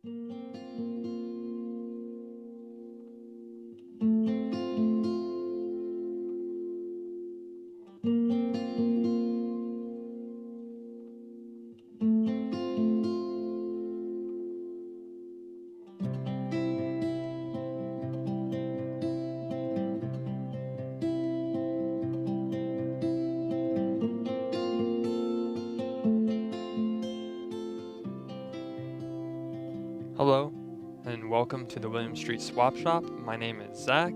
Hello, and welcome to the William Street Swap Shop. My name is Zach.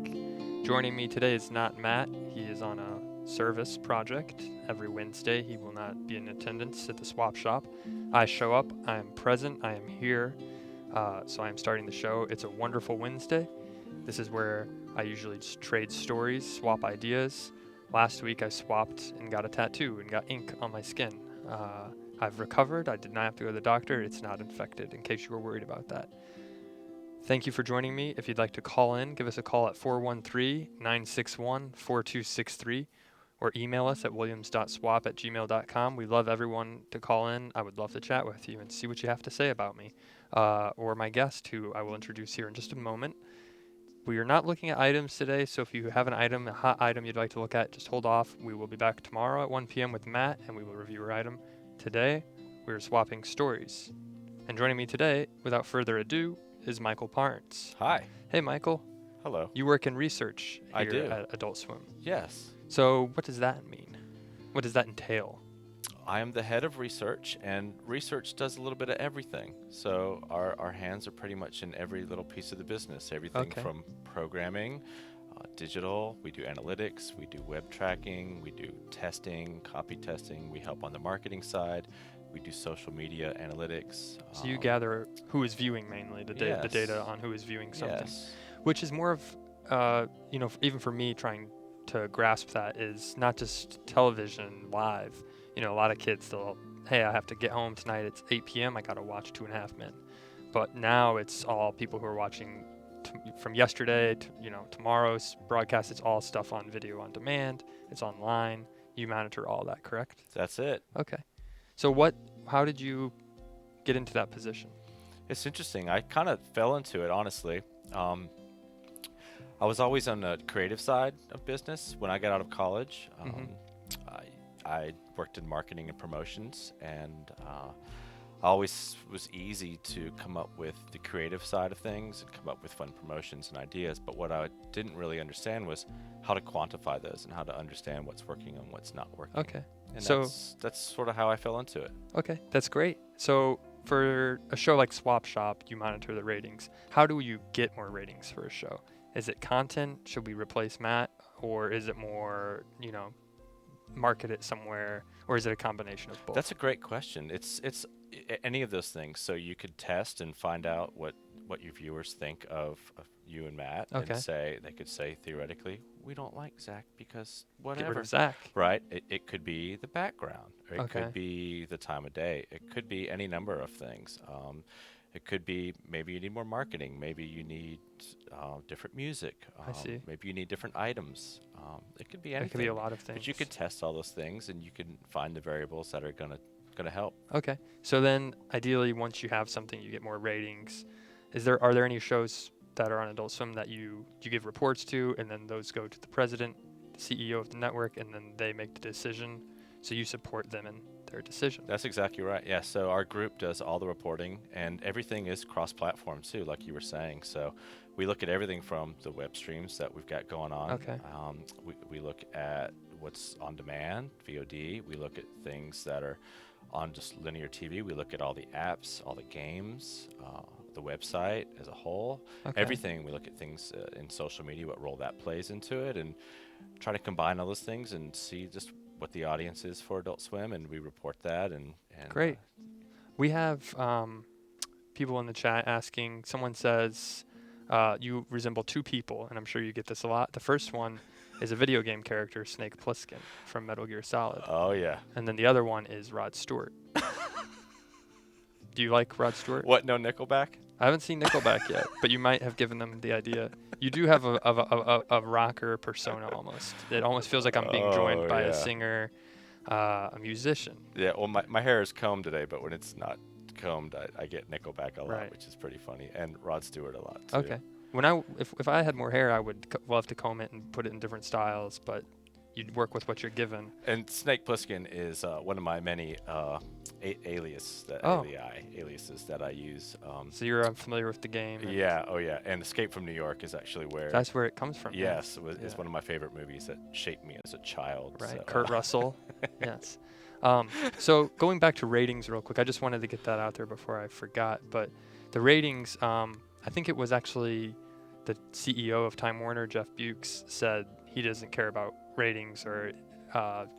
Joining me today is not Matt. He is on a service project. Every Wednesday, he will not be in attendance at the swap shop. I show up, I am present, I am here, so I am starting the show. It's a wonderful Wednesday. This is where I usually just trade stories, swap ideas. Last week, I swapped and got a tattoo and got ink on my skin. I've recovered. I did not have to go to the doctor. It's not infected, in case you were worried about that. Thank you for joining me. If you'd like to call in, give us a call at 413-961-4263 or email us at williams.swap@gmail.com. We love everyone to call in. I would love to chat with you and see what you have to say about me or my guest, who I will introduce here in just a moment. We are not looking at items today, so if you have an item, a hot item you'd like to look at, just hold off. We will be back tomorrow at 1 p.m. with Matt, and we will review your item. Today, we're swapping stories. And joining me today, without further ado, is Michael Parnes. Hi. Hey, Michael. Hello. You work in research I here do. at Adult Swim. Yes. So what does that mean? What does that entail? I am the head of research, and research does a little bit of everything. So our hands are pretty much in every little piece of the business. Everything Okay. from programming, digital, we do analytics, we do web tracking, we do testing, copy testing, we help on the marketing side, we do social media analytics. So you gather who is viewing mainly, the Yes. data on who is viewing something. Yes. Which is more of, even for me trying to grasp that is not just television live. A lot of kids, hey, I have to get home tonight. It's 8 p.m. I got to watch 2.5 Men. But now it's all people who are watching from yesterday to, tomorrow's broadcast. It's all stuff on video on demand. It's online. You monitor all that, correct? That's it. Okay. So how did you get into that position? It's interesting. I kind of fell into it, honestly. I was always on the creative side of business when I got out of college. I worked in marketing and promotions, and always was easy to come up with the creative side of things and come up with fun promotions and ideas. But what I didn't really understand was how to quantify those and how to understand what's working and what's not working. Okay. And So that's sort of how I fell into it. Okay, that's great. So for a show like Swap Shop, you monitor the ratings. How do you get more ratings for a show? Is it content? Should we replace Matt? Or is it more, market it somewhere? Or is it a combination of both? That's a great question. It's any of those things. So you could test and find out what your viewers think of you and Matt, Okay. and they could say theoretically, we don't like Zach because Get rid whatever. of Zach. Right? It could be the background, or it Okay. could be the time of day. It could be any number of things. It could be maybe you need more marketing. Maybe you need different music. I see. Maybe you need different items. It could be It anything. could be a lot of things. But you could test all those things, and you can find the variables that are gonna help. Okay. So then ideally once you have something you get more ratings. Are there any shows that are on Adult Swim that you give reports to, and then those go to the president, the CEO of the network, and then they make the decision, so you support them in their decision? That's exactly right. Yeah. So our group does all the reporting, and everything is cross-platform too, like you were saying. So we look at everything from the web streams that we've got going on. Okay. We look at what's on demand, VOD. We look at things that are on just linear TV. We look at all the apps, all the games, the website as a whole. Okay. Everything. We look at things in social media, what role that plays into it, and try to combine all those things and see just what the audience is for Adult Swim, and we report that. And Great. We have people in the chat asking, someone says, you resemble two people, and I'm sure you get this a lot. The first one is a video game character, Snake Plissken from Metal Gear Solid. Oh yeah. And then the other one is Rod Stewart. Do you like Rod Stewart? What? No Nickelback? I haven't seen Nickelback yet, but you might have given them the idea. You do have a rocker persona almost. It almost feels like I'm being joined by a yeah. singer, a musician. Yeah. Well, my hair is combed today, but when it's not Combed, I get Nickelback a lot, Right. which is pretty funny, and Rod Stewart a lot too. Okay. If I had more hair, I would love to comb it and put it in different styles, but you'd work with what you're given. And Snake Plissken is one of my many aliases that I use. So you're familiar with the game. And Yeah, oh yeah, and Escape from New York is actually where. That's where it comes from. Yes, Yeah. it's one of my favorite movies that shaped me as a child. Right. So, Kurt Russell. Yes. So going back to ratings real quick, I just wanted to get that out there before I forgot. But the ratings, I think it was actually the CEO of Time Warner, Jeff Bukes, said he doesn't care about ratings or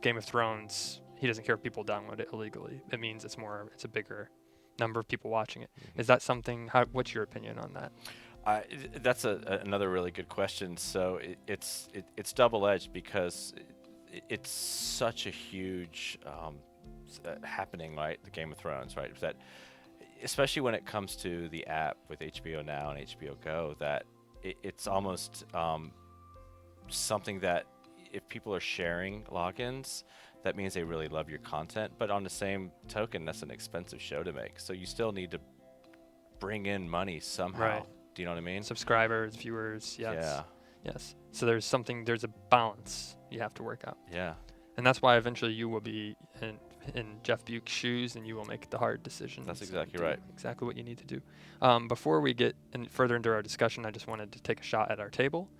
Game of Thrones. He doesn't care if people download it illegally. It means it's a bigger number of people watching it. Is that something? What's your opinion on that? That's another really good question. So it's double-edged because it's such a huge happening, right? The Game of Thrones, right? That especially when it comes to the app with HBO Now and HBO Go, that it's almost something that if people are sharing logins, that means they really love your content. But on the same token, that's an expensive show to make. So you still need to bring in money somehow. Right. Do you know what I mean? Subscribers, viewers, yes. Yeah. Yes. So there's a balance you have to work out. Yeah. And that's why eventually you will be in Jeff Buke's shoes and you will make the hard decisions. That's and exactly do right. Exactly what you need to do. Before we get further into our discussion, I just wanted to take a shot at our table.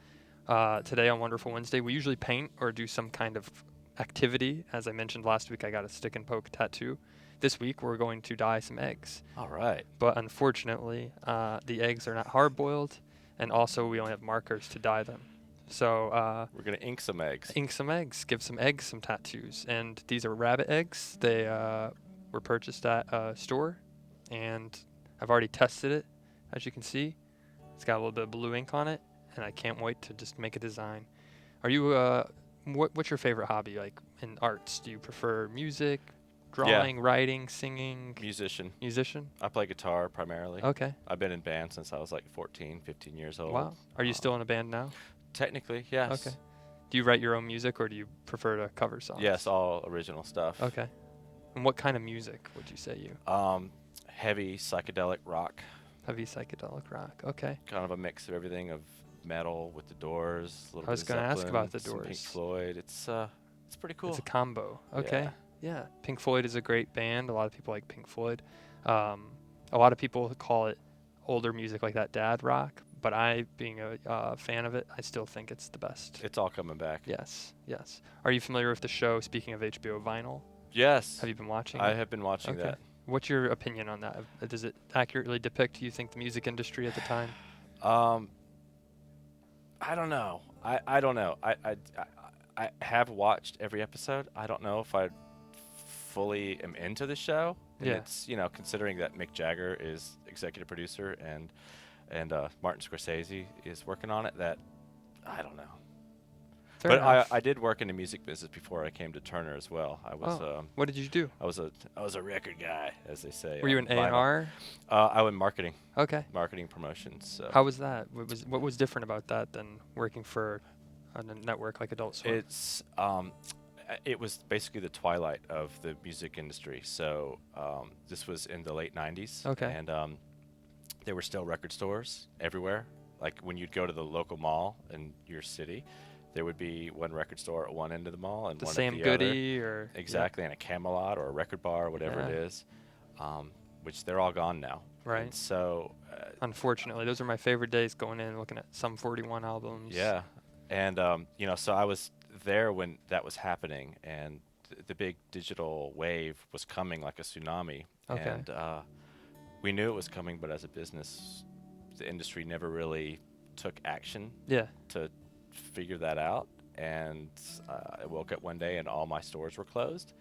Today on Wonderful Wednesday, we usually paint or do some kind of activity. As I mentioned last week, I got a stick and poke tattoo. This week, we're going to dye some eggs. All right. But unfortunately, the eggs are not hard-boiled, and also we only have markers to dye them. So we're going to ink some eggs. Ink some eggs. Give some eggs some tattoos. And these are rabbit eggs. They were purchased at a store, and I've already tested it. As you can see, it's got a little bit of blue ink on it, and I can't wait to just make a design. Are you what's your favorite hobby like in arts? Do you prefer music, drawing, writing, singing? Musician? I play guitar primarily. Okay. I've been in band since I was like 14, 15 years old. Wow. Are you still in a band now? Technically, yes. Okay. Do you write your own music, or do you prefer to cover songs? Yes, all original stuff. Okay. And what kind of music would you say you? Heavy psychedelic rock. Heavy psychedelic rock. Okay. Kind of a mix of everything of metal with the Doors. A little I was bit of gonna ask Zeppelin, about the some Doors. Pink Floyd. It's pretty cool. It's a combo. Okay. Yeah. Pink Floyd is a great band. A lot of people like Pink Floyd. A lot of people call it older music like that dad rock, but I, being a fan of it, I still think it's the best. It's all coming back. Yes. Yes. Are you familiar with the show, speaking of HBO Vinyl? Yes. Have you been watching I it? have been watching Okay. that. What's your opinion on that? Does it accurately depict, you think, the music industry at the time? I don't know. I don't know. I have watched every episode. I don't know if I fully am into the show. And Yeah. it's, considering that Mick Jagger is executive producer and Martin Scorsese is working on it, that I don't know. Fair But enough. I did work in the music business before I came to Turner as well. I was What did you do? I was a record guy, as they say. Were you on an A&R? I was in marketing Okay. promotions. So. How was that? What was different about that than working for a network like Adult Swim? It was basically the twilight of the music industry. So this was in the late 90s. Okay. And there were still record stores everywhere. Like when you'd go to the local mall in your city, there would be one record store at one end of the mall and the one Sam at the Goody other. or Exactly, and a Camelot or a record bar or whatever it Yeah. is, which they're all gone now. Right. And so Unfortunately, those are my favorite days, going in and looking at some 41 albums. yeah, and so I was there when that was happening, and the big digital wave was coming like a tsunami. Okay. And we knew it was coming, but as a business, the industry never really took action Yeah. to figure that out. And I woke up one day and all my stores were closed,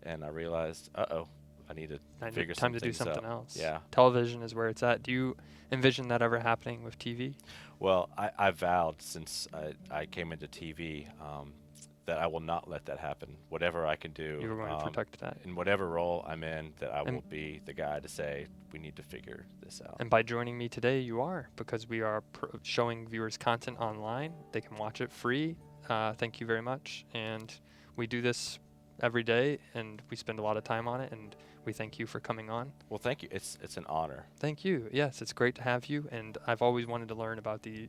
and I realized, I need to figure Time to some do things something out. else. Yeah. Television is where it's at. Do you envision that ever happening with TV? Well, I vowed since I came into TV that I will not let that happen. Whatever I can do, You were going to protect that. in whatever role I'm in, that I And- will be the guy to say we need to figure this out. And by joining me today, you are, because we are showing viewers content online. They can watch it free. Thank you very much. And we do this every day, and we spend a lot of time on it, and we thank you for coming on. Well, thank you. It's an honor. Thank you. Yes, it's great to have you, and I've always wanted to learn about the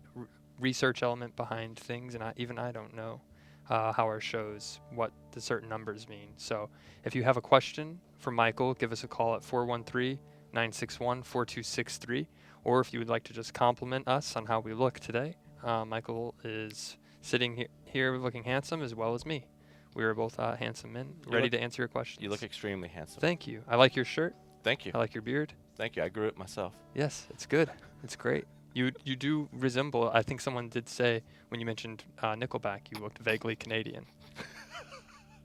research element behind things, and even I don't know how our shows, what the certain numbers mean. So if you have a question for Michael, give us a call at 413-961-4263, or if you would like to just compliment us on how we look today, Michael is sitting here looking handsome as well as me. We are both handsome men, ready to answer your questions. You look extremely handsome. Thank you. I like your shirt. Thank you. I like your beard. Thank you. I grew it myself. Yes, it's good. It's great. You do resemble, I think someone did say when you mentioned Nickelback, you looked vaguely Canadian.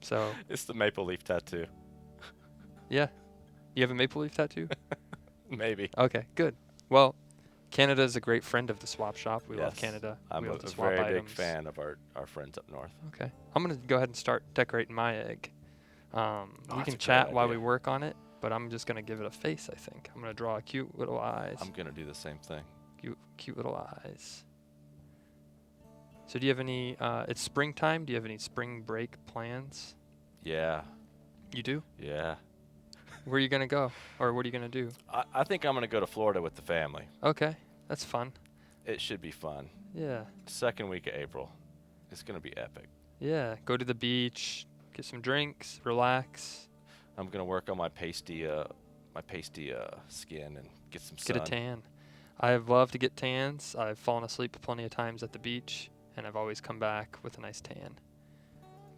So, It's the maple leaf tattoo. yeah. You have a maple leaf tattoo? Maybe. Okay, good. Well, Canada is a great friend of the Swap Shop. We love Yes. Canada. I'm we a love to swap very items. big fan of our friends up north. Okay. I'm going to go ahead and start decorating my egg. We that's can a great chat while we idea. work on it, but I'm just going to give it a face, I think. I'm going to draw cute little eyes. I'm going to do the same thing. Cute little eyes. So do you have any, it's springtime. Do you have any spring break plans? Yeah. You do? Yeah. Where are you going to go? Or what are you going to do? I think I'm going to go to Florida with the family. Okay. That's fun. It should be fun. Yeah. Second week of April. It's going to be epic. Yeah. Go to the beach, get some drinks, relax, I'm going to work on my pasty skin and get some sun. get a tan. I've loved to get tans. I've fallen asleep plenty of times at the beach, and I've always come back with a nice tan.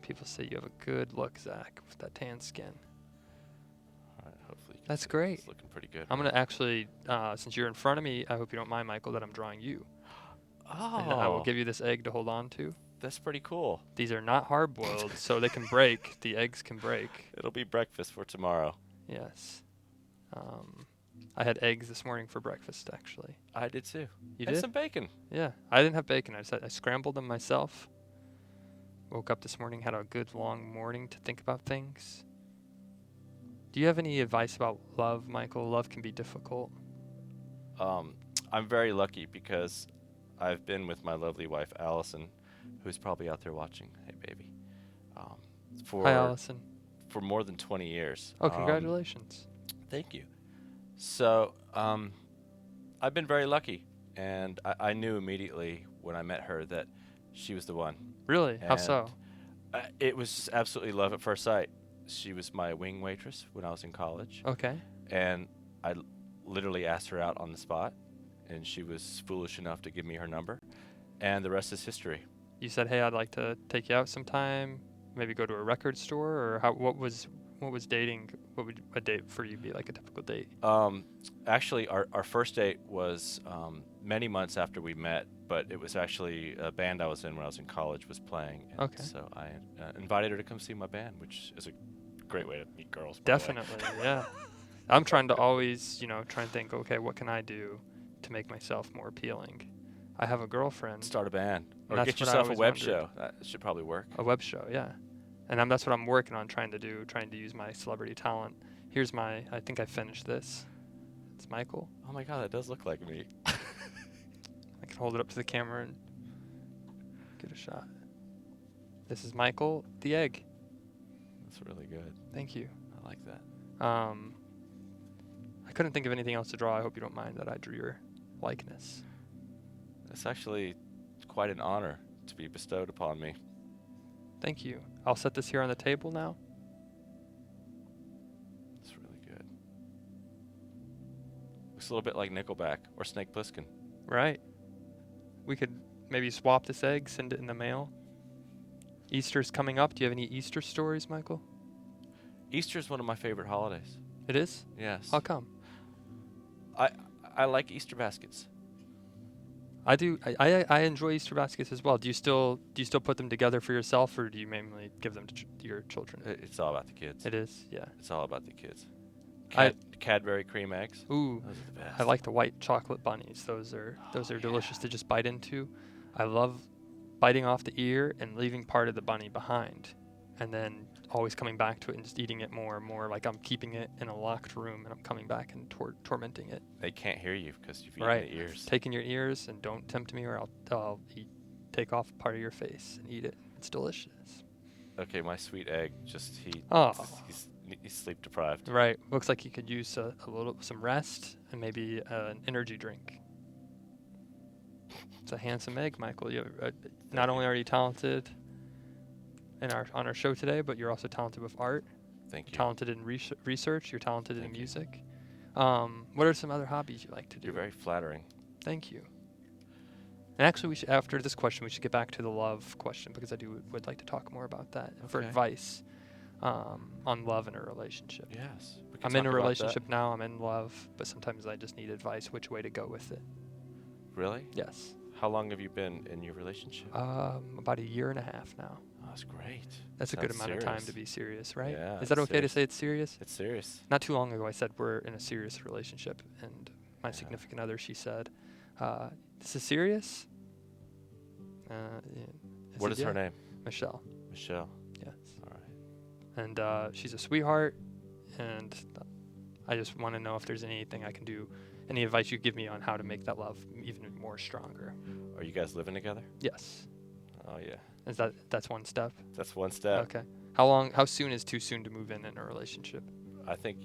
People say you have a good look, Zach, with that tan skin. All right, hopefully you can That's see it. great. It's looking pretty good. I'm going to actually, since you're in front of me, I hope you don't mind, Michael, that I'm drawing you. And I will Oh, give you this egg to hold on to. that's pretty cool. These are not hard-boiled, so they can break. The eggs can break. It'll be breakfast for tomorrow. Yes. I had eggs this morning for breakfast, actually. I did too. You and did? some bacon. Yeah. I didn't have bacon. I scrambled them myself. Woke up this morning, had a good long morning to think about things. Do you have any advice about love, Michael? Love can be difficult. I'm very lucky because I've been with my lovely wife, Allison, who's probably out there watching. Hey, baby. Hi, Allison. For more than 20 years. Oh, congratulations. Thank you. So, I've been very lucky, and I knew immediately when I met her that she was the one. Really? How so? It was absolutely love at first sight. She was my wing waitress when I was in college, Okay. and I literally asked her out on the spot, and she was foolish enough to give me her number, and the rest is history. You said, "Hey, I'd like to take you out sometime. Maybe go to a record store." Or what was dating? What would a date for you be like? A typical date? Actually, our first date was many months after we met, but it was actually a band I was in when I was in college was playing. And Okay. So I invited her to come see my band, which is a great way to meet girls. by the way. Definitely, yeah. I'm trying to always, try and think, okay, what can I do to make myself more appealing? I have a girlfriend, Start a band or That's get what I yourself a always web wondered. show. That should probably work. a web show, yeah. And that's what I'm working on trying to do, trying to use my celebrity talent. Here's I think I finished this. It's Michael. Oh my God, that does look like me. I can hold it up to the camera and get a shot. This is Michael, the egg. That's really good. Thank you. I like that. I couldn't think of anything else to draw. I hope you don't mind that I drew your likeness. It's actually quite an honor to be bestowed upon me. Thank you. I'll set this here on the table now. It's really good. Looks a little bit like Nickelback or Snake Plissken. Right. We could maybe swap this egg, send it in the mail. Easter's coming up. Do you have any Easter stories, Michael? Easter is one of my favorite holidays. It is? Yes. How come? I like Easter baskets. I do. I enjoy Easter baskets as well. Do you still put them together for yourself, or do you mainly give them to your children? It's all about the kids. It is, yeah. It's all about the kids. I- Cadbury cream eggs. Ooh, Those are the best. I like the white chocolate bunnies. Those are delicious to just bite into. I love biting off the ear and leaving part of the bunny behind, and then always coming back to it and just eating it more and more. Like I'm keeping it in a locked room and I'm coming back and tormenting it. They can't hear you because you've eaten Right. the ears. Taking your ears, and don't tempt me or I'll take off part of your face and eat it. It's delicious. Okay, my sweet egg Oh, he's sleep deprived. right. Looks like he could use some rest and maybe an energy drink. It's a handsome egg, Michael. Not only are you talented on our show today, but you're also talented with art. Thank you. Talented in research. You're talented in Thank you. music. What are some other hobbies you like to do? You're very flattering. Thank you. And actually, after this question, we should get back to the love question because I would like to talk more about that for Okay. advice on love in a relationship. Yes. I'm in a relationship now. I'm in love, but sometimes I just need advice which way to go with it. Really? Yes. How long have you been in your relationship? About 1.5 years now. Oh, that's great. That's a good Sounds amount of time serious. to be serious, right? Yeah, Is that it's okay to serious. say it's serious? It's serious. Not too long ago, I said we're in a serious relationship, and my Yeah. significant other, she said, "This is serious." Yeah. I What said, is her "Yeah." name? Michelle. Michelle. Yes. All right. And she's a sweetheart, and I just want to know if there's anything I can do, any advice you give me on how to make that love even more stronger. Are you guys living together? Yes. Oh yeah. That's one step? That's one step. Okay. How soon is too soon to move in a relationship? I think 1.5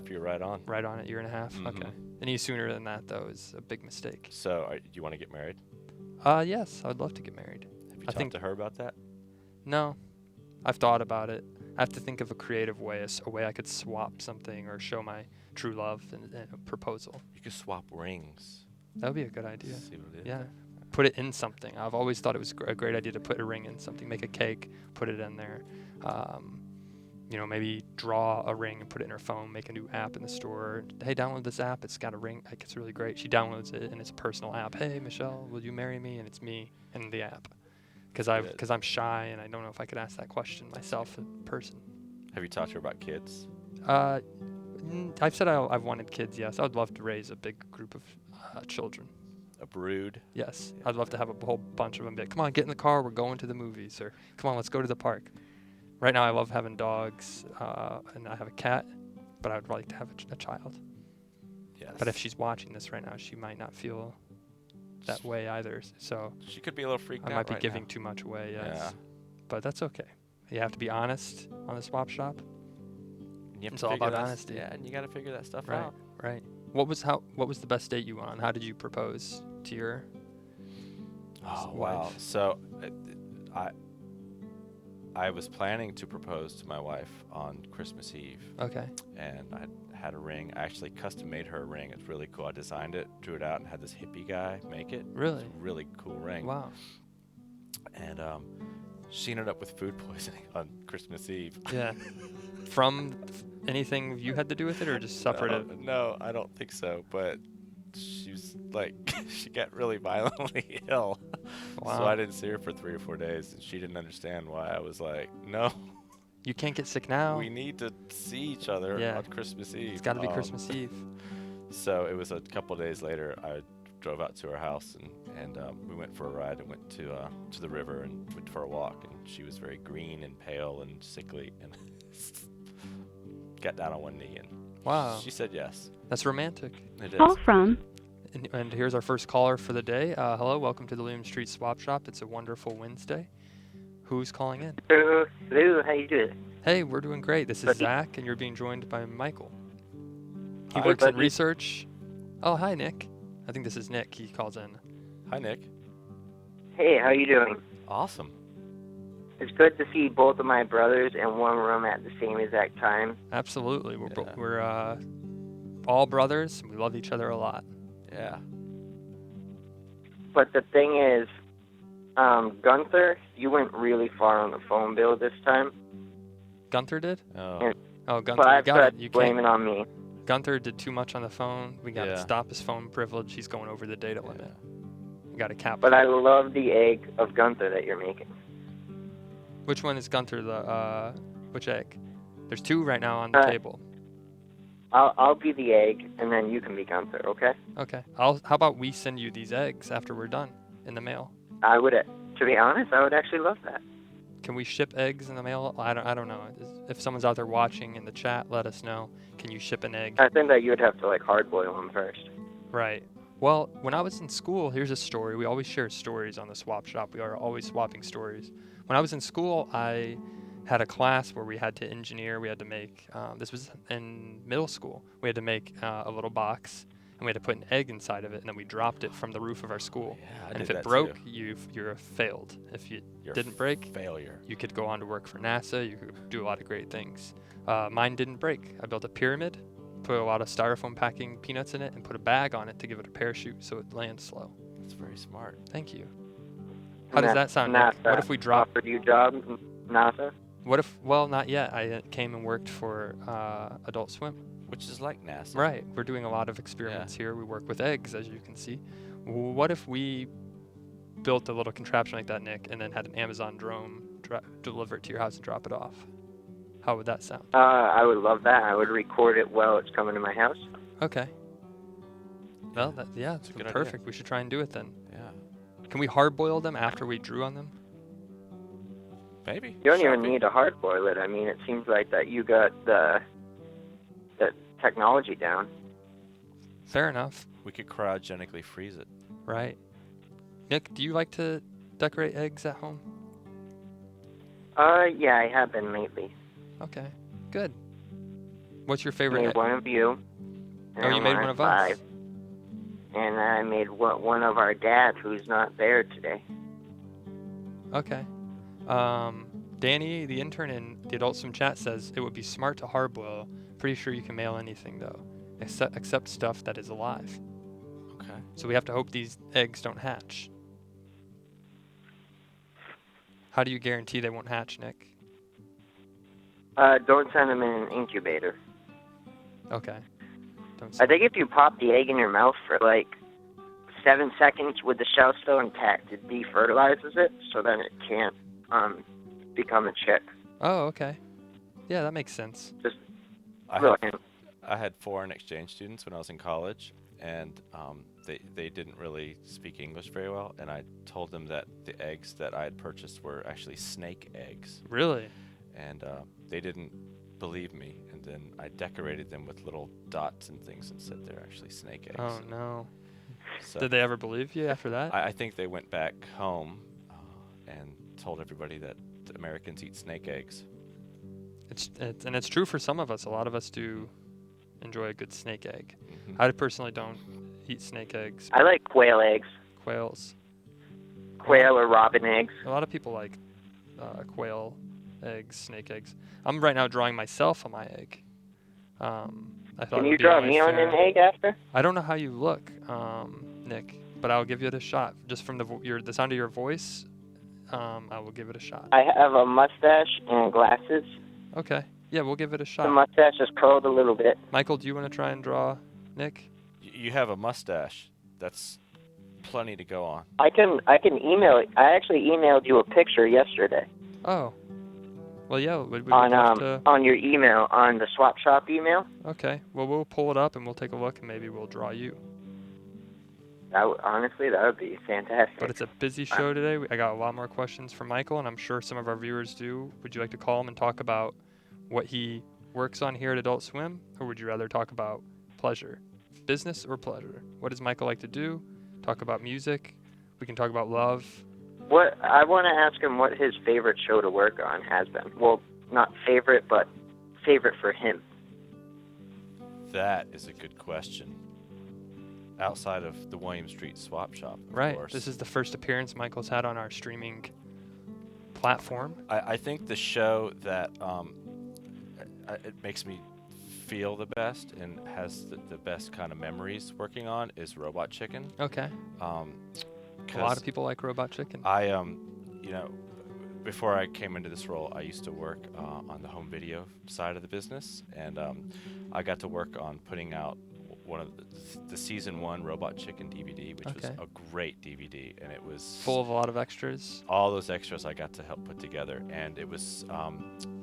years. You're right on. Right on it, 1.5 years? Mhm. Okay. Any sooner than that, though, is a big mistake. So, do you want to get married? Yes, I would love to get married. Have you I talked think- to her about that? No, I've thought about it. I have to think of a creative way, a way I could swap something or show my true love in a proposal. You could swap rings. That would be a good idea. See what it is. Yeah. Put it in something. I've always thought it was a great idea to put a ring in something. Make a cake, put it in there. Maybe draw a ring and put it in her phone. Make a new app in the store. Hey, download this app. It's got a ring. Like, it's really great. She downloads it and it's a personal app. Hey, Michelle, will you marry me? And it's me in the app. Because I'm shy and I don't know if I could ask that question myself in person. Have you talked to her about kids? I've said I've wanted kids. Yes, I would love to raise a big group of children. A brood? Yes, I'd love to have a whole bunch of them. Be like, come on, get in the car. We're going to the movies. Or come on, let's go to the park. Right now, I love having dogs, and I have a cat, but I would like to have a child. Yes. But if she's watching this right now, she might not feel that way either. So She could be a little freaked out. I might be right giving now. too much away. Yes. Yeah. But that's okay. You have to be honest on the swap shop. And you have It's to all figure about that- honesty. Yeah, and you got to figure that stuff Right. out. Right. What was the best date you went on? How did you propose to your Oh wife? wow! So, I was planning to propose to my wife on Christmas Eve, Okay. and I had a ring. I actually custom made her a ring. It's really cool. I designed it, drew it out, and had this hippie guy make it. Really? It's a really cool ring. Wow. And she ended up with food poisoning on Christmas Eve. Yeah. From anything you had to do with it, or just suffered it? No, I don't think so. But she was like, she got really violently ill. Wow. So I didn't see her for 3 or 4 days, and she didn't understand why I was like, no, You can't get sick now. we need to see each other Yeah. on Christmas Eve. It's got to be Christmas Eve. So it was a couple days later. I drove out to her house, and we went for a ride and went to the river and went for a walk. And she was very green and pale and sickly, and got down on one knee, and Wow. she said yes. That's romantic. It is. Call from And here's our first caller for the day. Hello, welcome to the William Street Swap Shop. It's a wonderful Wednesday. Who's calling in? Hello, how you doing? Hey, we're doing great. This is Buddy. Zach, and you're being joined by Michael. He Hi, works in buddy. research. Oh, hi, Nick. I think this is Nick. He calls in. Hi, Nick. Hey, how you doing? Awesome. It's good to see both of my brothers in one room at the same exact time. Absolutely. Yeah. We're all brothers. And we love each other a lot. Yeah. But the thing is, Gunther, you went really far on the phone bill this time. Gunther did? Oh. Yeah. Oh, Gunther, But you I've got got it. You blame can't. it on me. Gunther did too much on the phone. We got to Yeah. stop his phone privilege. He's going over the data limit. We got to cap. But I love the egg of Gunther that you're making. Which one is Gunther? Which egg? There's two right now on the table. I'll be the egg, and then you can be Gunther, okay? Okay. How about we send you these eggs after we're done in the mail? I would, to be honest, I would actually love that. Can we ship eggs in the mail? I don't know. If someone's out there watching in the chat, let us know. Can you ship an egg? I think that you would have to like hard boil them first. Right. Well, when I was in school, here's a story. We always share stories on the swap shop. We are always swapping stories. When I was in school, I had a class where we had to engineer. We had to make, this was in middle school. We had to make a little box, and we had to put an egg inside of it, and then we dropped it from the roof of our school. Yeah, I And did if it that broke, too. you're failed. If you You're didn't break, failure. you could go on to work for NASA. You could do a lot of great things. Mine didn't break. I built a pyramid, put a lot of styrofoam packing peanuts in it, and put a bag on it to give it a parachute so it lands slow. That's very smart. Thank you. How does that sound, Nick? NASA What if we drop? offered you a job, NASA? What if? Well, not yet. I came and worked for Adult Swim. Which is like NASA. Right. We're doing a lot of experiments here. We work with eggs, as you can see. What if we built a little contraption like that, Nick, and then had an Amazon drone deliver it to your house and drop it off? How would that sound? I would love that. I would record it while it's coming to my house. Okay. Well, it's a good idea. perfect. We should try and do it then. Yeah. Can we hard boil them after we drew on them? Maybe. You don't even Sharpie. need to hard boil it. I mean, it seems like that you got the technology down. Fair enough. We could cryogenically freeze it. Right. Nick, do you like to decorate eggs at home? Yeah, I have been lately. Okay. Good. What's your favorite Made egg? one of you. Oh, you made one of us. 5. And I made one of our dad, who's not there today. Okay. Danny, the intern in the Adult Swim chat, says it would be smart to hard boil. Pretty sure you can mail anything though, except stuff that is alive. Okay. So we have to hope these eggs don't hatch. How do you guarantee they won't hatch, Nick? Don't send them in an incubator. Okay. Don't I say. think if you pop the egg in your mouth for like 7 seconds with the shell still intact, it defertilizes it, so then it can't become a chick. Oh, okay. Yeah, that makes sense. I Really. had foreign exchange students when I was in college, and they didn't really speak English very well, and I told them that the eggs that I had purchased were actually snake eggs, Really? and they didn't believe me, and then I decorated them with little dots and things and said they're actually snake eggs. Oh no. So Did they ever believe you after that? I think they went back home and told everybody that the Americans eat snake eggs. It's true for some of us. A lot of us do enjoy a good snake egg. Mhm. I personally don't eat snake eggs. I like quail eggs. Quails. Quail or robin eggs. A lot of people like quail eggs, snake eggs. I'm right now drawing myself on my egg. I thought Can it you would be draw only me on fair. an egg after? I don't know how you look, Nick, but I'll give it a shot. Just from the sound of your voice, I will give it a shot. I have a mustache and glasses. Okay. Yeah, we'll give it a The shot. mustache is curled a little bit. Michael, do you want to try and draw Nick? You have a mustache. That's plenty to go on. I can email it. I actually emailed you a picture yesterday Oh. Well, yeah, we would have to... on your email, on the Swap Shop email. Okay. Well, we'll pull it up and we'll take a look and maybe we'll draw you. Honestly, that would be fantastic. But it's a busy show today. I got a lot more questions for Michael, and I'm sure some of our viewers do. Would you like to call him and talk about what he works on here at Adult Swim, or would you rather talk about pleasure? Business or pleasure? What does Michael like to do? Talk about music. We can talk about love. What I want to ask him what his favorite show to work on has been. Well, not favorite, but favorite for him. That is a good question. Outside of the William Street Swap Shop, of Right. course. This is the first appearance Michael's had on our streaming platform. I think the show that it makes me feel the best and has the best kind of memories working on is Robot Chicken. Okay. A lot 'Cause of people like Robot Chicken. I before I came into this role, I used to work on the home video side of the business, and I got to work on putting out one of the season 1 Robot Chicken DVD, which was Okay. a great DVD, and it was Full of a lot of extras. all those extras I got to help put together, and it was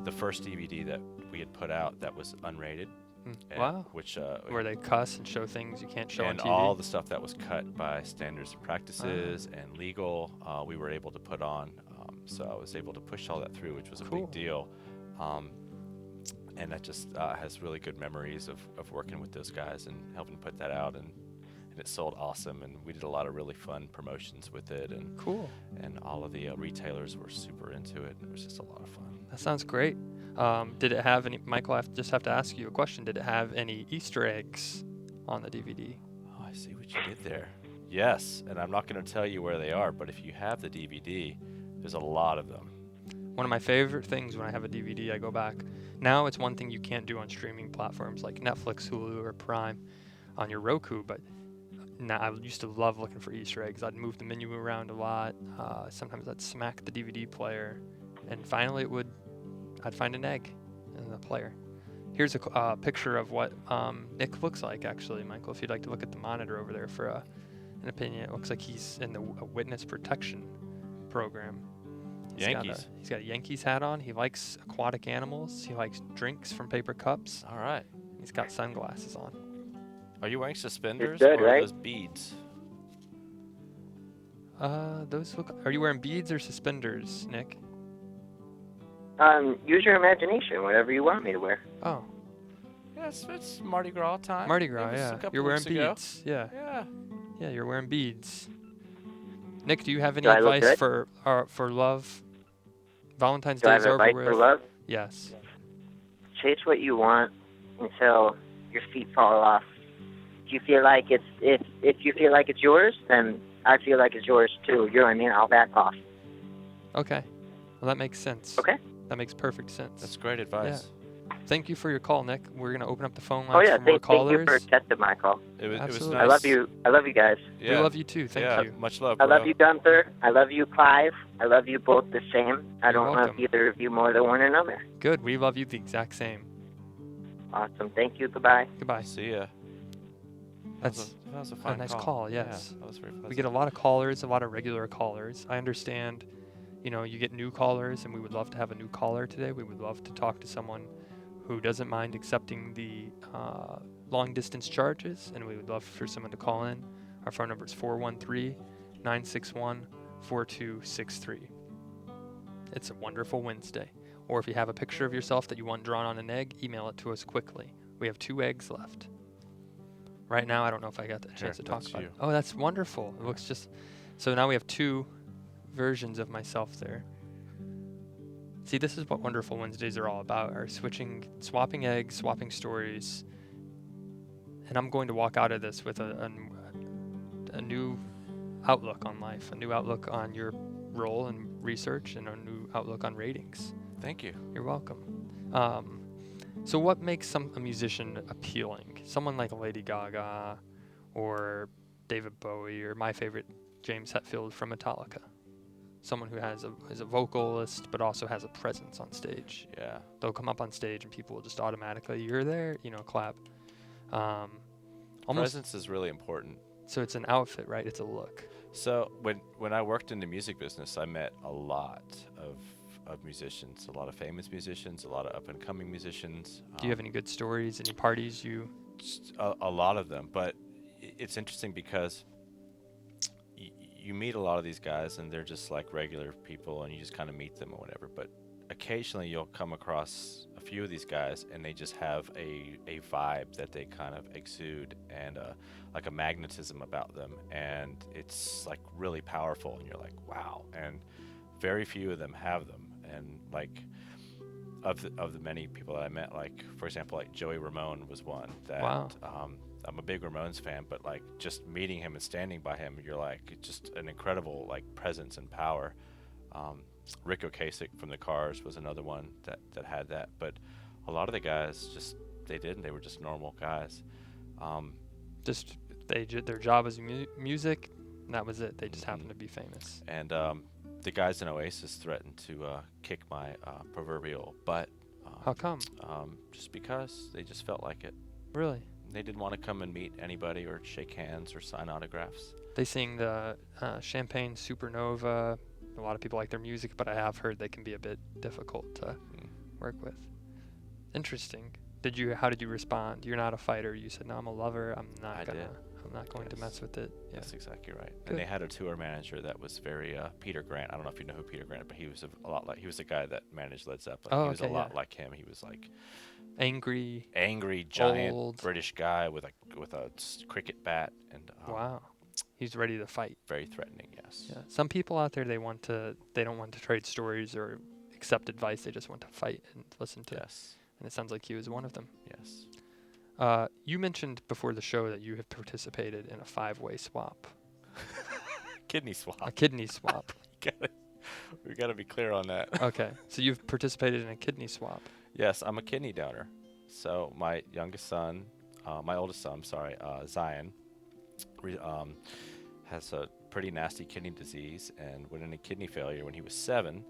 the first DVD that we had put out that was unrated. and- Wow. Which Where they cuss and show things you can't show on and TV. all the stuff that was cut by standards and practices and legal, we were able to put on. So I was able to push all that through, which was a Cool. big deal. And that just has really good memories of working with those guys and helping put that out. And and it sold awesome. And we did a lot of really fun promotions with it, and Cool. all of the retailers were super into it. And it was just a lot of fun. That sounds great. Did it have any, Michael, just have to ask you a question. Did it have any Easter eggs on the DVD? Oh, I see what you did there. Yes, and I'm not going to tell you where they are, but if you have the DVD, there's a lot of them. One of my favorite things when I have a DVD, I go back. Now it's one thing you can't do on streaming platforms like Netflix, Hulu, or Prime on your Roku, but now I used to love looking for Easter eggs. I'd move the menu around a lot. Sometimes I'd smack the DVD player, and finally I'd find an egg in the player. Here's a picture of what Nick looks like, actually, Michael, if you'd like to look at the monitor over there for an opinion. It looks like he's in the witness protection program. Yankees. He's got a Yankees hat on. He likes aquatic animals. He likes drinks from paper cups. All right. He's got sunglasses on. Are you wearing suspenders good, or right? those beads? Those look. Are you wearing beads or suspenders, Nick? Use your imagination, whatever you want me to wear. Oh, Yes, it's Mardi Gras time. Mardi It Gras. was a Yeah, couple you're wearing weeks ago. beads. Yeah, Yeah. yeah, you're wearing beads. Nick, do you have any Do I look advice good? for love? Valentine's Do I Day have is over advice with. for love? Yes. Chase what you want until your feet fall off. If you feel like if you feel like it's yours, then I feel like it's yours too. You know what I mean? I'll back off. Okay. Well, that makes sense. Okay. That makes perfect sense. That's great advice. Thank you for your call, Nick. We're gonna open up the phone Oh lines yeah, for more thank you callers. for accepting my call. It was Absolutely. nice. I love you. I love you guys. Yeah. We love you too. Thank yeah. you. Much love, I bro. love you, Gunther. I love you, Clive. I love you both the same. I You're don't love welcome. either of you more than one another. Good. We love you the exact same. Awesome. Thank you. Goodbye. Goodbye. See ya. That's that was a fun nice call. call, yes. Yeah, that was very pleasant. we get a lot of callers, a lot of regular callers. I understand, you get new callers, and we would love to have a new caller today. We would love to talk to someone who doesn't mind accepting the long distance charges, and we would love for someone to call in. Our phone number is 413-961-4263. It's a wonderful Wednesday. Or if you have a picture of yourself that you want drawn on an egg, email it to us quickly. We have 2 eggs left. Right now, I don't know if I got the chance to talk that's about you. it. Oh, that's wonderful. It looks just... So now we have 2 versions of myself there. See, this is what Wonderful Wednesdays are all about, are swapping eggs, swapping stories. And I'm going to walk out of this with a new outlook on life, a new outlook on your role in research, and a new outlook on ratings. Thank you. You're welcome. So what makes a musician appealing? Someone like Lady Gaga or David Bowie, or my favorite, James Hetfield from Metallica. Someone who is a vocalist but also has a presence on stage. Yeah. They'll come up on stage and people will just automatically, you're there, clap. Almost. Presence is really important. So it's an outfit, right? It's a look. So when I worked in the music business, I met a lot of musicians, a lot of famous musicians, a lot of up-and-coming musicians. Do you have any good stories, any parties you... Just a lot of them, but it's interesting because you meet a lot of these guys and they're just like regular people and you just kind of meet them or whatever, but occasionally you'll come across a few of these guys and they just have a vibe that they kind of exude, and like a magnetism about them, and it's like really powerful, and you're like, wow. And very few of them have them. And like of the many people that I met, like for example, like Joey Ramone was one that Wow. I'm a big Ramones fan, but like just meeting him and standing by him, you're like just an incredible like presence and power. Rick Ocasek from the Cars was another one that had that, but a lot of the guys just they were just normal guys. Just their job was music, and that was it. They just happened to be famous. And the guys in Oasis threatened to kick my proverbial butt. How come? Just because they just felt like it. Really? They didn't want to come and meet anybody or shake hands or sign autographs. They sing the Champagne Supernova. A lot of people like their music, but I have heard they can be a bit difficult to work with. Interesting. How did you respond? You're not a fighter. You said, no, I'm a lover. I'm not going to mess with it. Yeah. That's exactly right. Good. And they had a tour manager that was very Peter Grant. I don't know if you know who Peter Grant, but he was a lot like, he was the guy that managed Led Zeppelin. Oh, he was okay, a lot yeah. like him. He was like Angry. angry giant Old. British guy with a cricket bat, and Wow. He's ready to fight. very threatening. Yes. Yeah. Some people out there, they don't want to trade stories or accept advice. They just want to fight and listen to. Yes. And it sounds like he was one of them. Yes. You mentioned before the show that you have participated in a 5-way swap, Kidney swap. a kidney swap. We gotta be clear on that. Okay. So you've participated in a kidney swap. Yes, I'm a kidney donor. So my oldest son, Zion, has a pretty nasty kidney disease and went into kidney failure when he was 7,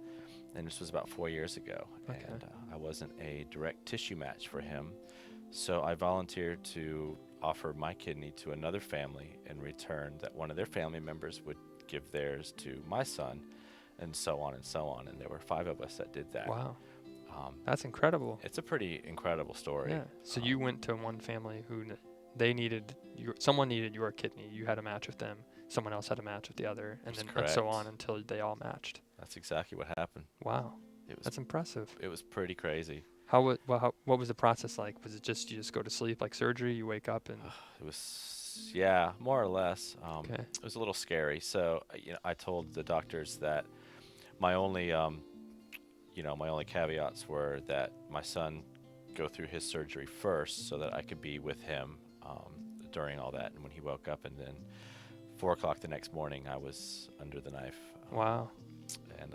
and this was about 4 years ago. Okay. And I wasn't a direct tissue match for him, so I volunteered to offer my kidney to another family in return that one of their family members would give theirs to my son, and so on and so on. And there were 5 of us that did that. Wow. That's incredible. It's a pretty incredible story. Yeah. So you went to one family who someone needed your kidney. You had a match with them. Someone else had a match with the other, and That's then and so correct. on until they all matched. That's exactly what happened. Wow. It That's impressive. was pretty crazy. What was the process like? Was it just you just go to sleep like surgery? You wake up and It was, yeah, more or less. okay. It was a little scary. So, I told the doctors that my only, my only caveats were that my son go through his surgery first, so that I could be with him during all that. And when he woke up, and then 4 o'clock the next morning, I was under the knife. Wow. And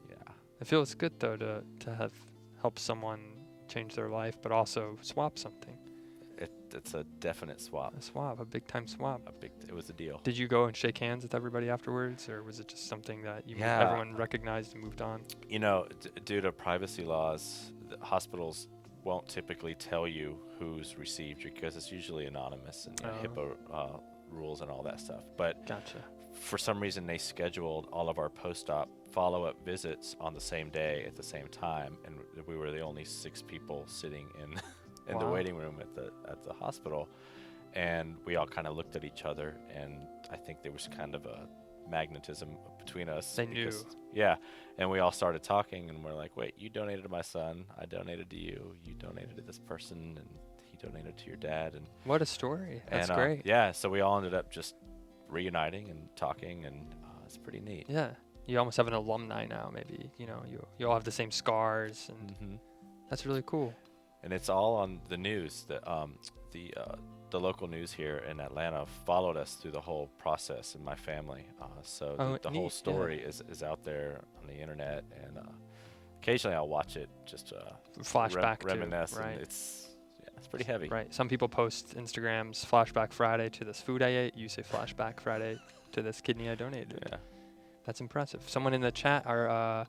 yeah, It feels good though to have helped someone change their life, but also swap something. it's a definite swap. A big time swap. It was a deal. Did you go and shake hands with everybody afterwards, or was it just something that Yeah. everyone recognized and moved on? Due to privacy laws, the hospitals won't typically tell you who's received you because it's usually anonymous and Oh. HIPAA rules and all that stuff. But Gotcha. for some reason, they scheduled all of our post-op follow-up visits on the same day at the same time, and we were the only 6 people sitting in in the Wow. waiting room at the hospital, and we all kind of looked at each other, and I think there was kind of a magnetism between us. They knew. Yeah, and we all started talking, and we're like, wait, you donated to my son, I donated to you, you donated to this person, and he donated to your dad, and What a story. That's and, great. Yeah, so we all ended up just reuniting and talking, and it's pretty neat. Yeah. You almost have an alumni now, maybe. You all have the same scars, and Hmm. that's really cool. And it's all on the news. The local news here in Atlanta followed us through the whole process, and my family. So Oh, the neat, whole yeah. story is out there on the internet, and occasionally I'll watch it just to Flashback reminisce. to, right? And it's pretty heavy. Right. Some people post Instagrams, Flashback Friday to this food I ate. You say Flashback Friday to this kidney I donated. Yeah. That's impressive. Someone in the chat, our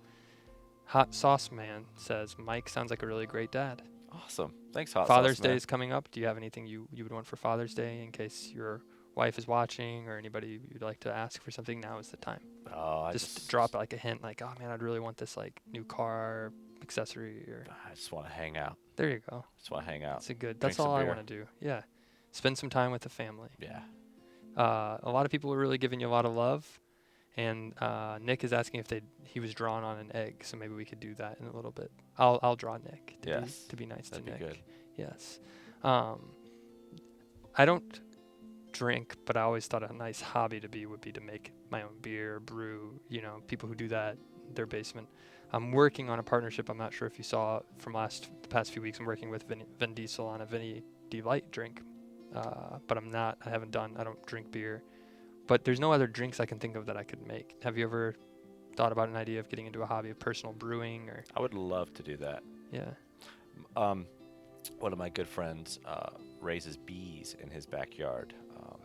Hot Sauce Man, says, Mike sounds like a really great dad. Awesome. Thanks, Hot Father's Sauce Day Man. is coming up. Do you have anything you would want for Father's Day in case your wife is watching or anybody you'd like to ask for something? Now is the time. Oh, I Just drop like a hint like, oh man, I'd really want this like new car accessory or I just want to hang out. there you go. Just want to hang out. That's Drink that's some all I beer. want to do. Yeah. Spend some time with the family. Yeah. A lot of people are really giving you a lot of love. And Nick is asking if he was drawn on an egg, so maybe we could do that in a little bit. I'll draw Nick Yes, to be nice that'd to be Nick. good. Yes. I don't drink, but I always thought a nice hobby would be to make my own beer, brew. People who do that in their basement. I'm working on a partnership. I'm not sure if you saw from the past few weeks. I'm working with Vin Diesel on a Vinny D Light drink, but I don't drink beer. But there's no other drinks I can think of that I could make. Have you ever thought about an idea of getting into a hobby of personal brewing or? I would love to do that. Yeah. One of my good friends raises bees in his backyard,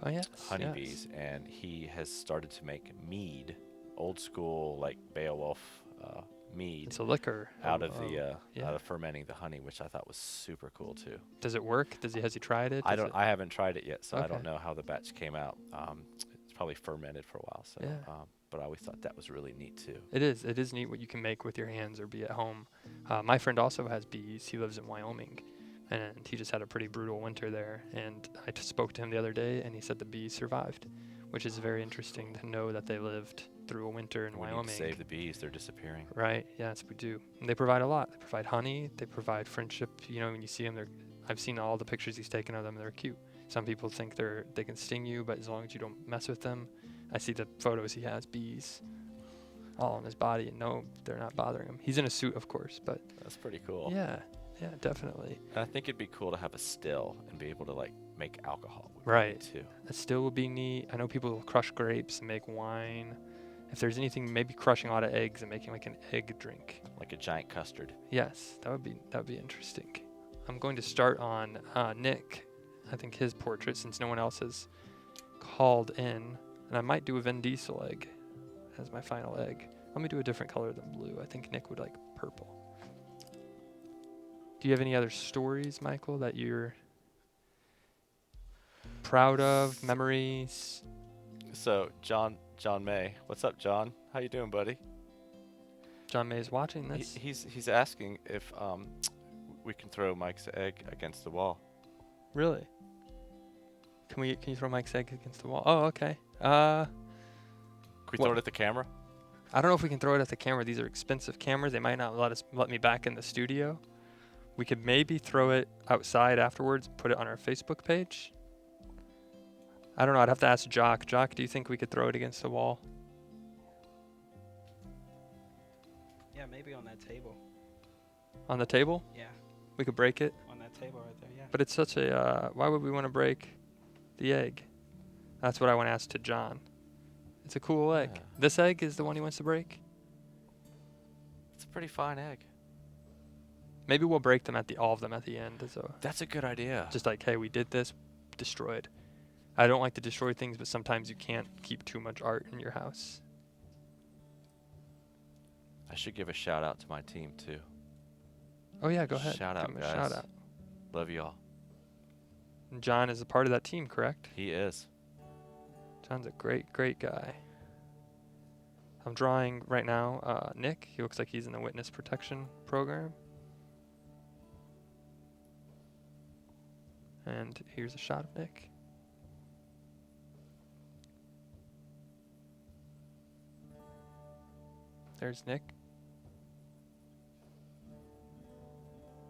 Oh yes. honeybees, and he has started to make mead, old school like Beowulf mead, It's a liquor. out of yeah. out of fermenting the honey, which I thought was super cool too. Does it work? Has he tried it? I haven't tried it yet, so I Okay. don't know how the batch came out. It's probably fermented for a while, so Yeah. but I always thought that was really neat too. It is. It is neat what you can make with your hands or be at home. My friend also has bees. He lives in Wyoming, and he just had a pretty brutal winter there. And I spoke to him the other day, and he said the bees survived, which is very interesting to know that they lived through a winter in We need Wyoming. to save the bees. They're disappearing. Right. Yes, we do. And they provide a lot. They provide honey. They provide friendship. You know, when you see them, I've seen all the pictures he's taken of them. They're cute. Some people think they can sting you, but as long as you don't mess with them. I see the photos he has bees all on his body, and no, they're not bothering him. He's in a suit, of course, but That's pretty cool. yeah, definitely. And I think it'd be cool to have a still and be able to like make alcohol. Would be Right. neat, too. That still would be neat. I know people will crush grapes and make wine. If there's anything, maybe crushing a lot of eggs and making like an egg drink. Like a giant custard. Yes, that would be interesting. I'm going to start on Nick. I think his portrait, since no one else has called in, and I might do a Vin Diesel egg as my final egg. Let me do a different color than blue. I think Nick would like purple. Do you have any other stories, Michael, that you're proud of? Memories? So John May, what's up, John? How you doing, buddy? John May is watching this. He's asking if we can throw Mike's egg against the wall. Really? Can you throw Mike's egg against the wall? Oh, okay. Can we throw What? it at the camera? I don't know if we can throw it at the camera. These are expensive cameras. They might not let me back in the studio. We could maybe throw it outside afterwards, put it on our Facebook page. I don't know. I'd have to ask Jock. Jock, do you think we could throw it against the wall? Yeah, maybe on that table. On the table? Yeah, We could break it. on that table right there. Yeah. But it's such a, why would we want to break the egg? That's what I want to ask to John. It's a cool egg. Yeah. This egg is the one he wants to break? It's a pretty fine egg. Maybe we'll break them all of them at the end. So That's a good idea. just like, hey, we did this, destroyed. I don't like to destroy things, but sometimes you can't keep too much art in your house. I should give a shout out to my team too. Oh yeah, go ahead. Shout Give out, him a guys. shout out. Love y'all. And John is a part of that team, correct? He is. John's a great guy. I'm drawing right now Nick. He looks like he's in the witness protection program. And here's a shot of Nick. There's Nick.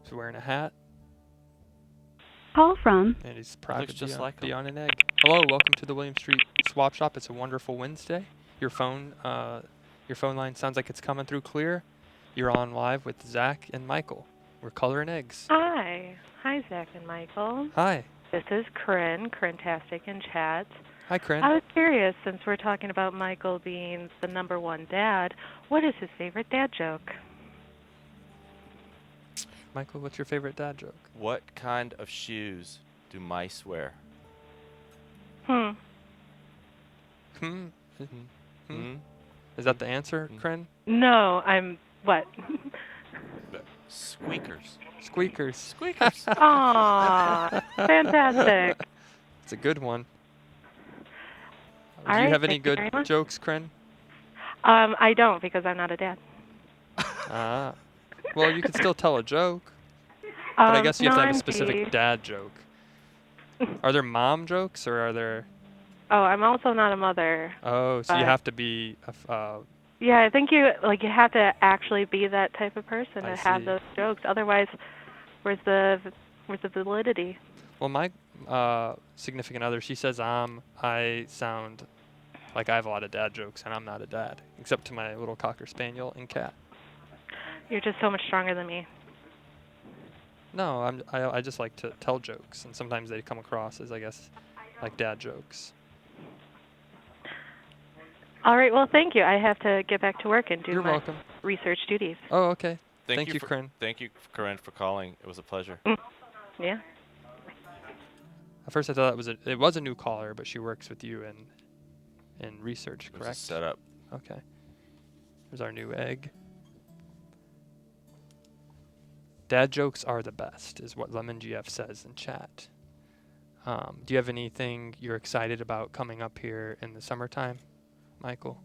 He's wearing a hat, Call from and he's proud looks to just like be him. on an egg. Hello, welcome to the William Street Swap Shop. It's a wonderful Wednesday. Your phone line sounds like it's coming through clear. You're on live with Zach and Michael. We're coloring eggs. Hi. Hi, Zach and Michael. Hi. This is Corinne-tastic in chat. Hi, Corinne. I was curious, since we're talking about Michael being the number one dad, what is his favorite dad joke? Michael, what's your favorite dad joke? What kind of shoes do mice wear? Hmm. Hmm. Hmm? Is that the answer, Hmm. Corinne? No, what? Squeakers. Squeakers. Squeakers. Aw, fantastic. It's a good one. Do All you right, have any thank you good very much. jokes, Corinne? I don't, because I'm not a dad. Ah. Well, you could still tell a joke, but I guess you have to have a specific dad joke. Are there mom jokes, or are there... Oh, I'm also not a mother. Oh, so you But- have to be... Yeah, I think you have to actually be that type of person I to have see. those jokes. Otherwise, where's the validity? Well, my significant other, she says I sound like I have a lot of dad jokes, and I'm not a dad, except to my little Cocker Spaniel and cat. You're just so much stronger than me. No, I just like to tell jokes, and sometimes they come across as, I guess, like dad jokes. All right, well, thank you. I have to get back to work and do You're my welcome. research duties. Oh, okay. Thank you, for, Corinne. Thank you, Corinne, for calling. It was a pleasure. Yeah. At first, I thought it was a new caller, but she works with you in research, It was a correct? setup. Okay. There's our new egg. Dad jokes are the best, is what Lemon GF says in chat. Do you have anything you're excited about coming up here in the summertime, Michael?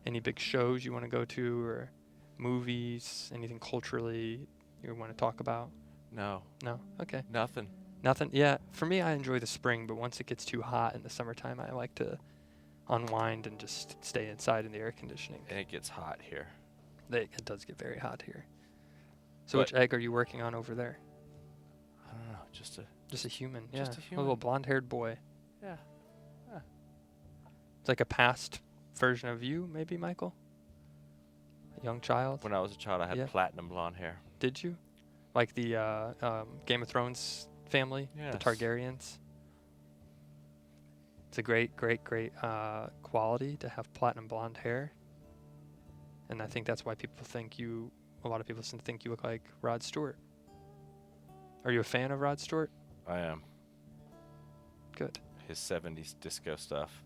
Any big shows you want to go to, or movies, anything culturally you want to talk about? No, No? Okay. nothing. Nothing? Yeah, for me, I enjoy the spring, but once it gets too hot in the summertime, I like to unwind and just stay inside in the air conditioning. And it gets hot here. It does get very hot here. So But- which egg are you working on over there? I don't know, just Just a human, yeah. Just a little human. blonde-haired boy. yeah. It's like a past version of you, maybe, Michael? A young child? When I was a child, I had Yeah. platinum blonde hair. Did you? Like the Game of Thrones family? The Yes. Targaryens? It's a great, great, great quality to have platinum blonde hair. And I think that's why a lot of people think you look like Rod Stewart. Are you a fan of Rod Stewart? I am. Good. His 70s disco stuff.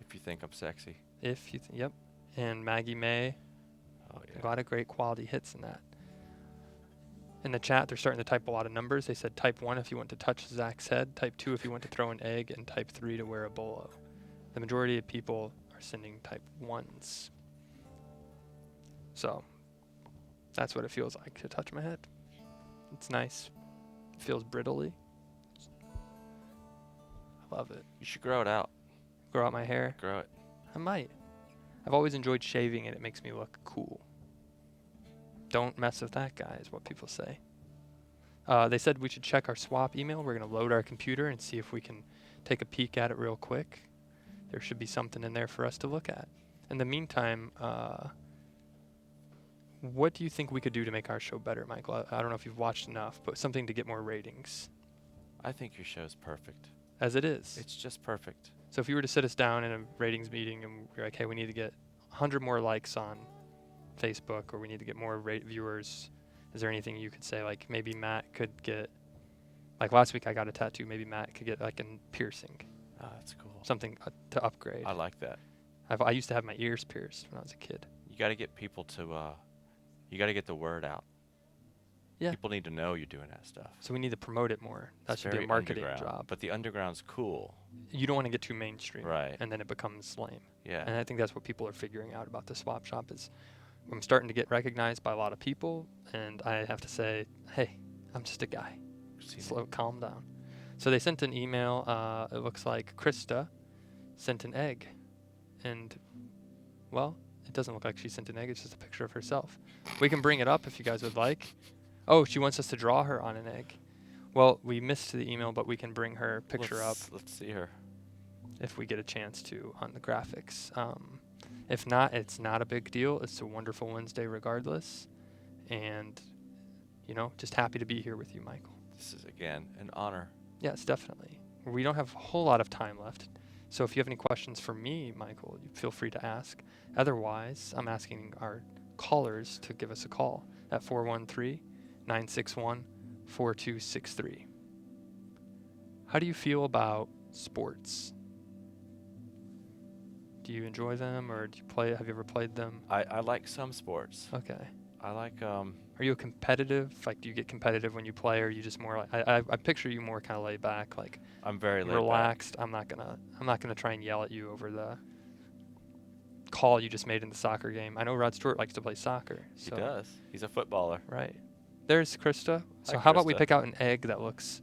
If you think I'm sexy. Yep. And Maggie May. Oh, A lot of great quality hits in that. In the chat, they're starting to type a lot of numbers. They said type 1 if you want to touch Zach's head, type 2 if you want to throw an egg, and type 3 to wear a bolo. The majority of people are sending type 1s. So that's what it feels like to touch my head. It's nice. It feels brittly. I love it. You should grow it out. Grow out my hair. Grow it. I might. I've always enjoyed shaving it. It makes me look cool. Don't mess with that, guy, is what people say. They said we should check our swap email. We're going to load our computer and see if we can take a peek at it real quick. There should be something in there for us to look at. In the meantime, what do you think we could do to make our show better, Michael? I don't know if you've watched enough, but something to get more ratings. I think your show's perfect. As it is. It's just perfect. So if you were to sit us down in a ratings meeting and you're like, hey, we need to get 100 more likes on Facebook, or we need to get more viewers, is there anything you could say? Like maybe Matt could get, like last week I got a tattoo, maybe Matt could get like a piercing, Oh, that's cool. something to upgrade. I like that. I used to have my ears pierced when I was a kid. You got to get people to, you got to get the word out. Yeah. People need to know you're doing that stuff. So we need to promote it more. That It's should be a very marketing underground, job. But the underground's cool. You don't want to get too mainstream. Right. And then it becomes lame. Yeah. And I think that's what people are figuring out about the swap shop is I'm starting to get recognized by a lot of people, and I have to say, hey, I'm just a guy. Calm down. So they sent an email. It looks like Krista sent an egg. And, well, it doesn't look like she sent an egg. It's just a picture of herself. We can bring it up if you guys would like. Oh, she wants us to draw her on an egg. Well, we missed the email, but we can bring her picture up Let's see her. if we get a chance to on the graphics. If not, it's not a big deal. It's a wonderful Wednesday regardless. And, just happy to be here with you, Michael. This is, again, an honor. Yes, definitely. We don't have a whole lot of time left. So if you have any questions for me, Michael, you feel free to ask. Otherwise, I'm asking our callers to give us a call at 413-961-4263. How do you feel about sports? Do you enjoy them, or do you play? Have you ever played them? I like some sports. Okay. I like, Are you a competitive? Like, do you get competitive when you play, or are you just more like I picture you more kind of laid back, like I'm very laid back. relaxed. I'm not gonna try and yell at you over the call you just made in the soccer game. I know Rod Stewart likes to play soccer. He So, does. He's a footballer. right. There's Krista. So Hi, how about we Krista. pick out an egg that looks?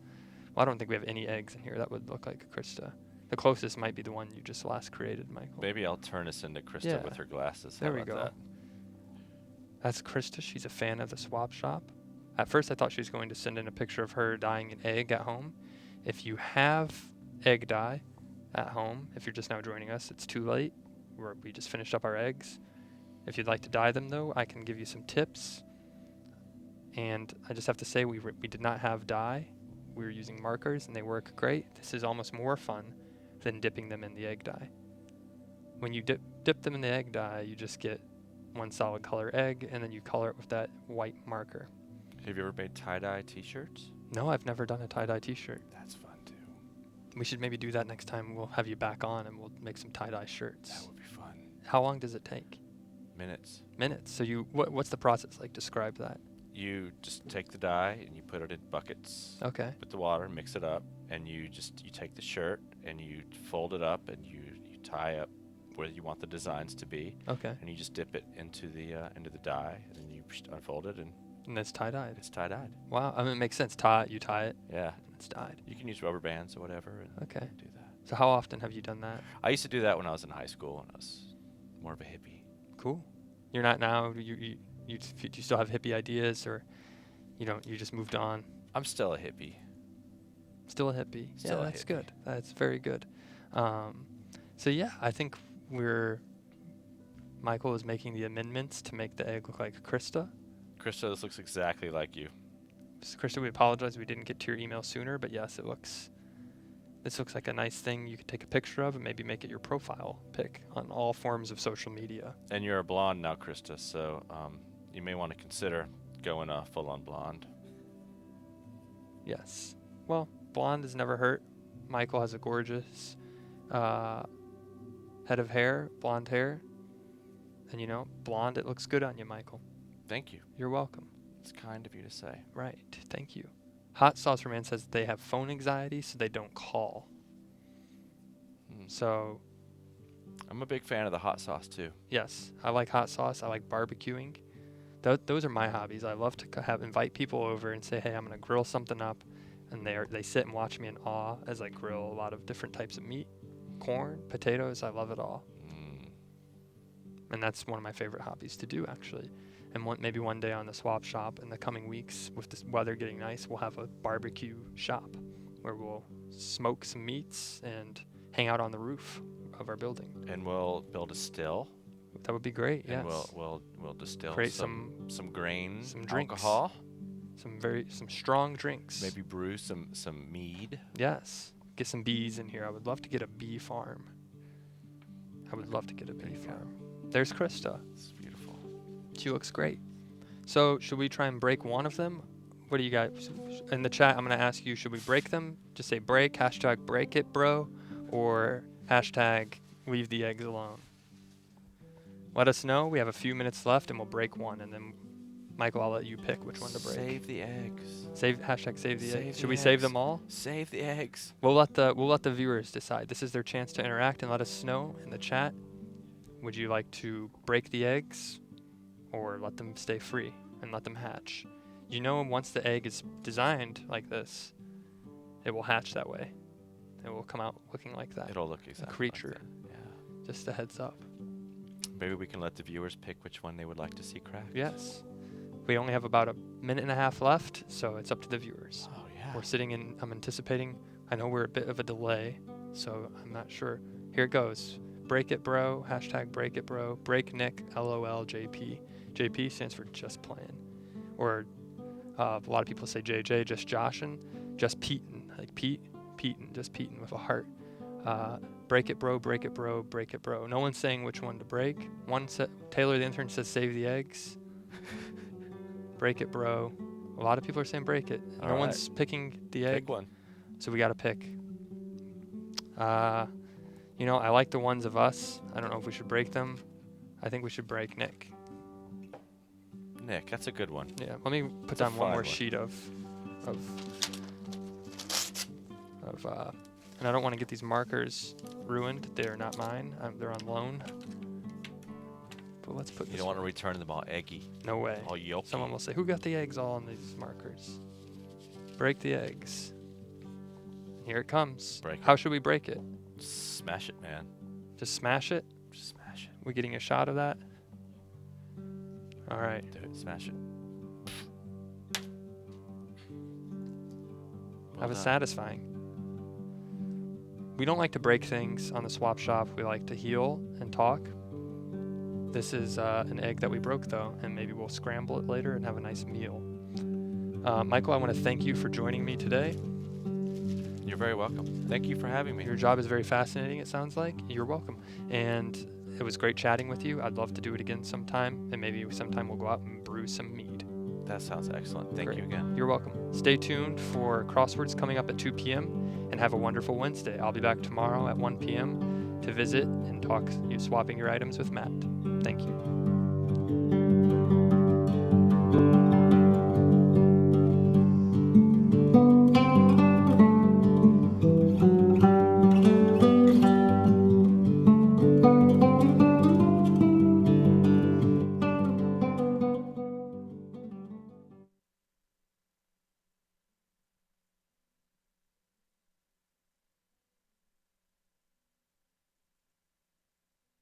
Well, I don't think we have any eggs in here that would look like a Krista. The closest might be the one you just last created, Michael. Maybe I'll turn us into Krista Yeah. with her glasses. How There we about go. that? That's Krista. She's a fan of the swap shop. At first, I thought she was going to send in a picture of her dyeing an egg at home. If you have egg dye at home, if you're just now joining us, it's too late. We just finished up our eggs. If you'd like to dye them, though, I can give you some tips. And I just have to say, we did not have dye. We were using markers, and they work great. This is almost more fun than dipping them in the egg dye. When you dip them in the egg dye, you just get one solid color egg, and then you color it with that white marker. Have you ever made tie-dye t-shirts? No, I've never done a tie-dye t-shirt. That's fun, too. We should maybe do that next time. We'll have you back on, and we'll make some tie-dye That shirts. would be fun. How long does it take? Minutes. Minutes. So what's the process like? Describe that. You just take the dye and you put it in buckets. Okay. With the water, mix it up, and you take the shirt and you fold it up and you tie up where you want the designs to be, Okay. and you just dip it into the dye, and then you unfold it, and And it's tie-dyed. it's tie-dyed. Wow. I mean, it makes sense. You tie it, Yeah. and it's dyed. You can use rubber bands or whatever and Okay. do that. So how often have you done that? I used to do that when I was in high school, when I was more of a hippie. Cool. You're not now. Do you still have hippie ideas, or you just moved on? I'm still a hippie. Still a hippie. Still Yeah, a that's hippie. good. That's very good. So yeah, I think Michael is making the amendments to make the egg look like Krista. Krista, this looks exactly like you. So Krista, we apologize we didn't get to your email sooner, but yes, this looks like a nice thing you could take a picture of and maybe make it your profile pic on all forms of social media. And you're a blonde now, Krista, so you may want to consider going full-on blonde. Yes. Well, blonde has never hurt. Michael has a gorgeous head of hair, blonde hair. And blonde, it looks good on you, Michael. Thank you. You're welcome. It's kind of you to say. Right. Thank you. Hot Saucer Man says they have phone anxiety, so they don't call. So, I'm a big fan of the hot sauce, too. yes, I like hot sauce. I like barbecuing. Those are my hobbies. I love to invite people over and say, hey, I'm going to grill something up. And they sit and watch me in awe as I grill a lot of different types of meat, corn, potatoes. I love it all. And that's one of my favorite hobbies to do, actually. And maybe one day on the swap shop in the coming weeks, with this weather getting nice, we'll have a barbecue shop where we'll smoke some meats and hang out on the roof of our building. And we'll build a still. That would be great. And Yes. we'll distill Create some grain, some drinks. alcohol. Some strong drinks. Maybe brew some mead. Yes. Get some bees in here. I would love to get a bee farm. There's Krista. It's beautiful. She looks great. So should we try and break one of them? What do you guys in the chat? I'm gonna ask you. Should we break them? Just say break. Hashtag break it, bro, or hashtag leave the eggs alone. Let us know. We have a few minutes left, and we'll break one, and then Michael, I'll let you pick which one to break. Save the eggs. Hashtag save the Save eggs. the Should we save eggs. them all? Save the eggs. We'll let the viewers decide. This is their chance to interact and let us know in the chat. Would you like to break the eggs or let them stay free and let them hatch? Once the egg is designed like this, it will hatch that way. It will come out looking like that. It'll look exactly creature. like that. Yeah. Just a heads up. Maybe we can let the viewers pick which one they would like to see cracked. Yes. We only have about a minute and a half left, so it's up to the viewers. Oh, yeah. I'm anticipating. I know we're a bit of a delay, so I'm not sure. Here it goes. Break it, bro. Hashtag break it, bro. Break Nick. LOL JP. JP stands for just playing. Or a lot of people say JJ, just Joshin. Just Petin. Like Petin, just Petin with a heart. Break it, bro. Break it, bro. Break it, bro. No one's saying which one to break. Taylor the intern says save the eggs. Break it, bro. A lot of people are saying break it. All No right. one's picking the egg. Pick one. So we got to pick. I like the ones of us. I don't know if we should break them. I think we should break Nick. Nick, that's a good one. Yeah, let me put It's a down one fine more one. sheet of, and I don't want to get these markers ruined. They're not mine. They're on loan. But let's put You this don't want to one. return them all eggy, No way. all yolky. Someone will say, who got the eggs all on these markers? Break the eggs. Here it comes. Break How it. should we break it? Smash it, man. Just smash it? Just smash it. We getting a shot of that? All right. Do it. Smash it. Well That was done. satisfying. We don't like to break things on the swap shop. We like to heal and talk. This is an egg that we broke, though, and maybe we'll scramble it later and have a nice meal. Michael, I want to thank you for joining me today. You're very welcome. Thank you for having me. Your job is very fascinating, it sounds like. You're welcome. And it was great chatting with you. I'd love to do it again sometime, and maybe sometime we'll go out and brew some mead. That sounds excellent. Thank Great. you again. You're welcome. Stay tuned for Crosswords coming up at 2 p.m. and have a wonderful Wednesday. I'll be back tomorrow at 1 p.m. to visit and talk swapping your items with Matt. Thank you.